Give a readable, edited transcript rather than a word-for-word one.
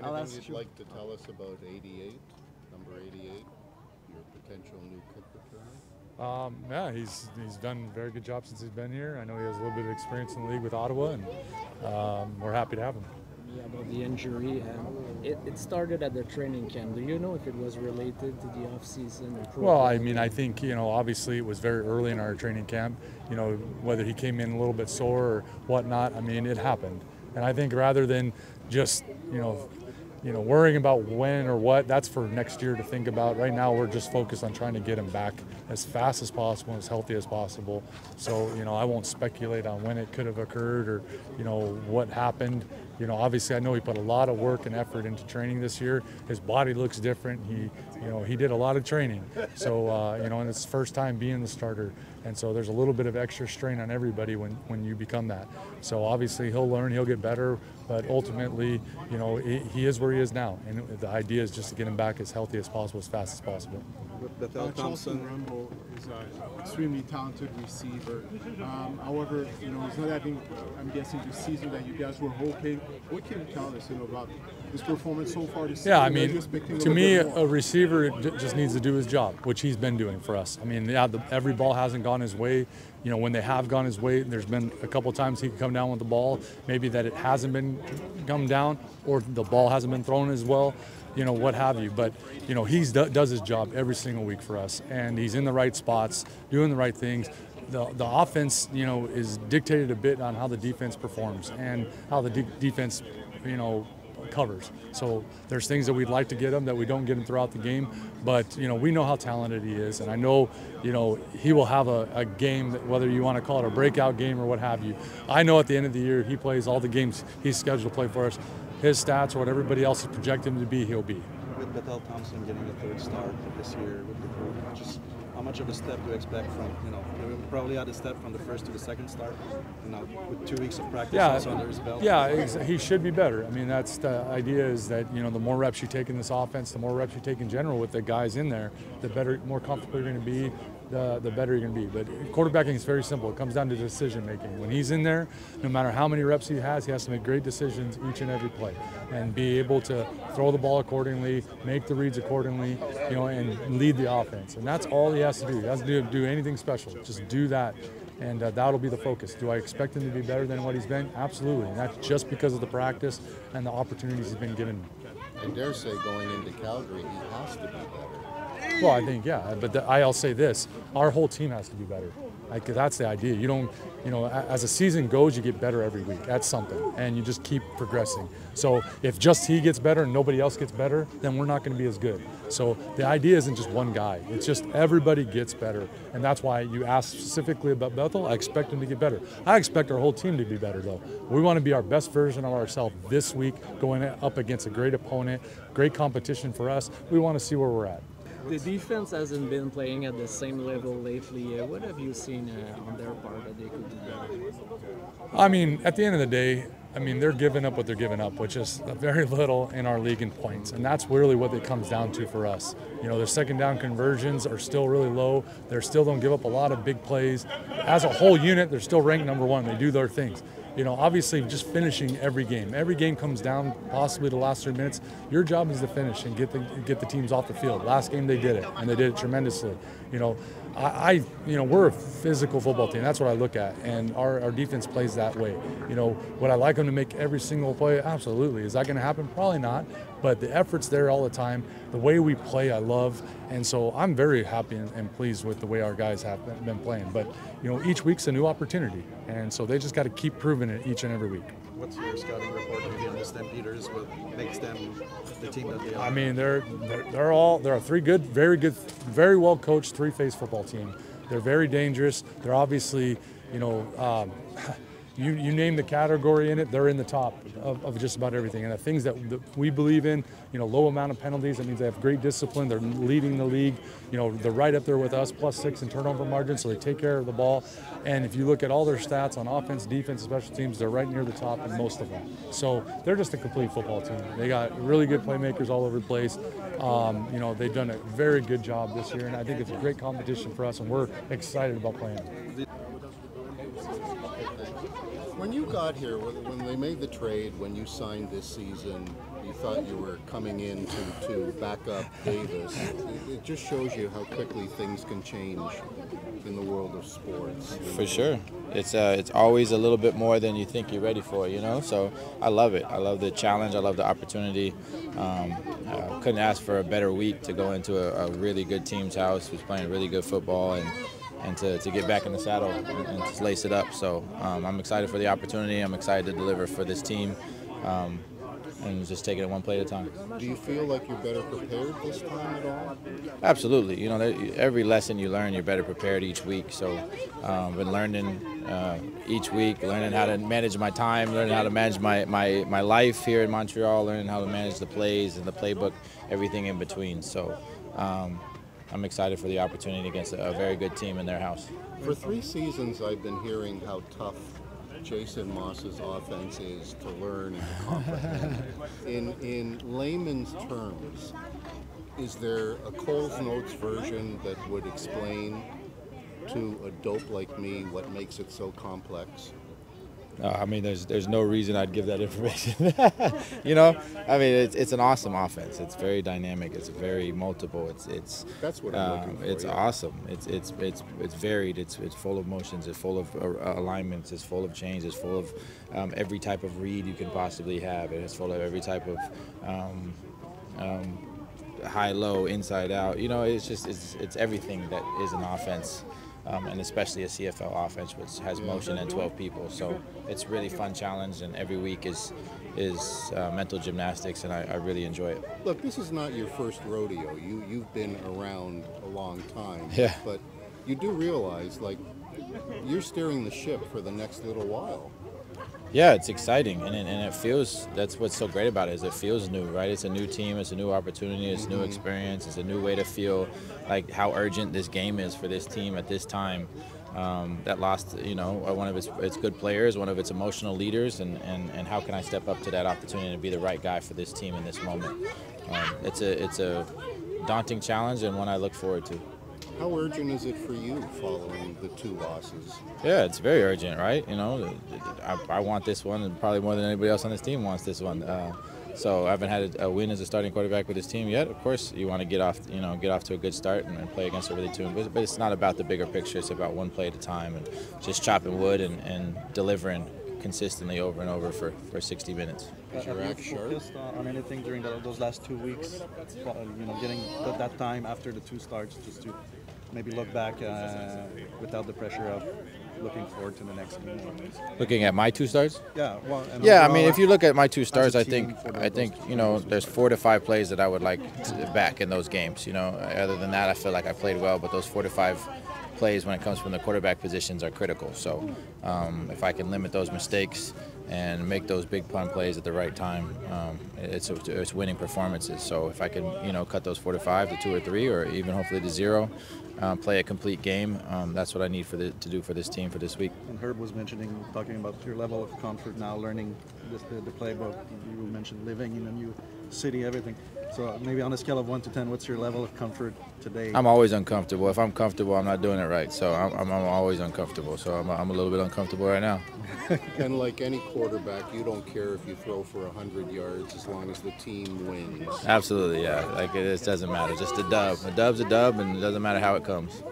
Anything you'd like to tell us about 88, number 88, your potential new kick returner? Yeah, he's done a very good job since he's been here. I know he has a little bit of experience in the league with Ottawa, and we're happy to have him. Yeah, about the injury, it started at the training camp. Do you know if it was related to the off-season? Well, I mean, I think, obviously it was very early in our training camp. Whether he came in a little bit sore or whatnot, I mean, it happened. And I think rather than just, worrying about when or what, that's for next year to think about. Right now, we're just focused on trying to get him back as fast as possible, as healthy as possible. So, I won't speculate on when it could have occurred or, what happened. Obviously, I know he put a lot of work and effort into training this year. His body looks different. He did a lot of training. So, and it's his first time being the starter. And so there's a little bit of extra strain on everybody when you become that. So obviously he'll learn, he'll get better, but ultimately, he is where he is now. And the idea is just to get him back as healthy as possible, as fast as possible. Bethel-Thompson is an extremely talented receiver. However, he's not having, I'm guessing, the season that you guys were hoping. What can you tell us, about his performance so far this season? Yeah, I mean, to me, a receiver just needs to do his job, which he's been doing for us. I mean, yeah, every ball hasn't gone his way. When they have gone his way, there's been a couple times he can come down with the ball, maybe that it hasn't been come down or the ball hasn't been thrown as well, what have you. But, he does his job every single week for us, and he's in the right spots, doing the right things. The offense, is dictated a bit on how the defense performs and how the defense, covers. So there's things that we'd like to get him that we don't get him throughout the game, but we know how talented he is, and I know he will have a game that, whether you want to call it a breakout game or what have you. I know at the end of the year he plays all the games he's scheduled to play for us. His stats or what everybody else is projecting him to be, he'll be. With Bethel-Thompson getting a third start this year with the group, just how much of a step do you expect from, we probably had a step from the first to the second start, with 2 weeks of practice also under his belt? Yeah, he should be better. I mean, that's the idea, is that, the more reps you take in this offense, the more reps you take in general with the guys in there, the better, more comfortable you're going to be, the better you're going to be. But quarterbacking is very simple. It comes down to decision making. When he's in there, no matter how many reps he has to make great decisions each and every play and be able to throw the ball accordingly, make the reads accordingly, and lead the offense. And that's all he has to do. He doesn't do anything special. Just do that. And that'll be the focus. Do I expect him to be better than what he's been? Absolutely. And that's just because of the practice and the opportunities he's been given. I dare say going into Calgary, he has to be better. Well, I think, yeah, but I'll say this, our whole team has to be better. That's the idea. You don't, as a season goes, you get better every week. That's something, and you just keep progressing. So if just he gets better and nobody else gets better, then we're not going to be as good. So the idea isn't just one guy. It's just everybody gets better, and that's why you asked specifically about Bethel. I expect him to get better. I expect our whole team to be better, though. We want to be our best version of ourselves this week, going up against a great opponent, great competition for us. We want to see where we're at. The defense hasn't been playing at the same level lately. What have you seen on their part that they could do better? I mean, at the end of the day, they're giving up what they're giving up, which is very little in our league in points. And that's really what it comes down to for us. Their second down conversions are still really low. They still don't give up a lot of big plays. As a whole unit, they're still ranked number one. They do their things. Obviously just finishing every game. Every game comes down possibly the last 3 minutes. Your job is to finish and get the teams off the field. Last game they did it, and they did it tremendously. We're a physical football team. That's what I look at, and our defense plays that way. Would I like them to make every single play? Absolutely. Is that going to happen? Probably not. But the effort's there all the time. The way we play, I love, and so I'm very happy and pleased with the way our guys have been playing. But each week's a new opportunity, and so they just got to keep proving it each and every week. What's your scouting report on the Stampeders? What makes them the team that they are? I mean, they're a very well coached three-phase football team. They're very dangerous. They're obviously, you name the category in it, they're in the top of just about everything. And the things that we believe in, low amount of penalties. That means they have great discipline. They're leading the league. They're right up there with us, +6 in turnover margin, so they take care of the ball. And if you look at all their stats on offense, defense, special teams, they're right near the top in most of them. So they're just a complete football team. They got really good playmakers all over the place. They've done a very good job this year, and I think it's a great competition for us, and we're excited about playing them. When you got here, when they made the trade, when you signed this season, you thought you were coming in to back up Davis. It just shows you how quickly things can change in the world of sports. For sure. It's always a little bit more than you think you're ready for, you know? So I love it. I love the challenge. I love the opportunity. Couldn't ask for a better week to go into a really good team's house who's playing really good football and to get back in the saddle and to lace it up. So I'm excited for the opportunity. I'm excited to deliver for this team. And just taking it one play at a time. Do you feel like you're better prepared this time at all? Absolutely. You know, every lesson you learn, you're better prepared each week. So been learning each week, learning how to manage my time, learning how to manage my life here in Montreal, learning how to manage the plays and the playbook, everything in between. So I'm excited for the opportunity against a very good team in their house. For 3 seasons, I've been hearing how tough Jason Maas's offense is to learn and to comprehend. In layman's terms, is there a Cole's Notes version that would explain to a dope like me what makes it so complex? I mean, there's no reason I'd give that information. You know, I mean, it's an awesome offense. It's very dynamic. It's very multiple. It's that's what I'm looking for. It's awesome. It's varied. It's full of motions. It's full of alignments. It's full of change. It's full of every type of read you can possibly have. It's full of every type of high, low, inside out. You know, it's everything that is an offense. And especially a CFL offense, which has motion and 12 people. So it's really fun challenge, and every week is mental gymnastics, and I really enjoy it. Look, this is not your first rodeo. You've been around a long time. Yeah. But you do realize, like, you're steering the ship for the next little while. Yeah, it's exciting, and it feels, that's what's so great about it, is it feels new, right? It's a new team, it's a new opportunity, it's a new experience, it's a new way to feel like how urgent this game is for this team at this time. That lost, you know, one of its good players, one of its emotional leaders, and how can I step up to that opportunity to be the right guy for this team in this moment? It's a daunting challenge and one I look forward to. How urgent is it for you following the 2 losses? Yeah, it's very urgent, right? You know, I want this one, and probably more than anybody else on this team wants this one. So I haven't had a win as a starting quarterback with this team yet. Of course, you want to get off to a good start and play against a really team. But it's not about the bigger picture. It's about one play at a time and just chopping wood and delivering consistently over and over for 60 minutes. Is your act sharp? Focused on anything during those last 2 weeks? You know, getting that time after the 2 starts, just to maybe look back without the pressure of looking forward to the next game. Looking at my 2 starts? Yeah, well, yeah. I mean, if you look at my 2 starts, I team think you know, there's 4 to 5 plays that I would like back in those games. You know, other than that, I feel like I played well, but those 4 to 5 plays when it comes from the quarterback positions are critical. So if I can limit those mistakes and make those big punt plays at the right time, it's winning performances. So if I can, you know, cut those 4 to 5 to 2 or 3, or even hopefully to 0, play a complete game, that's what I need to do for this team for this week. And Herb was talking about your level of comfort now, learning the playbook. You mentioned living in a new city, everything. So maybe on a scale of 1 to 10, what's your level of comfort today? I'm always uncomfortable. If I'm comfortable, I'm not doing it right. So I'm always uncomfortable. So I'm a little bit uncomfortable right now. And like any quarterback, you don't care if you throw for 100 yards as long as the team wins. Absolutely, yeah. Like, it doesn't matter. Just a dub. A dub's a dub, and it doesn't matter how it comes.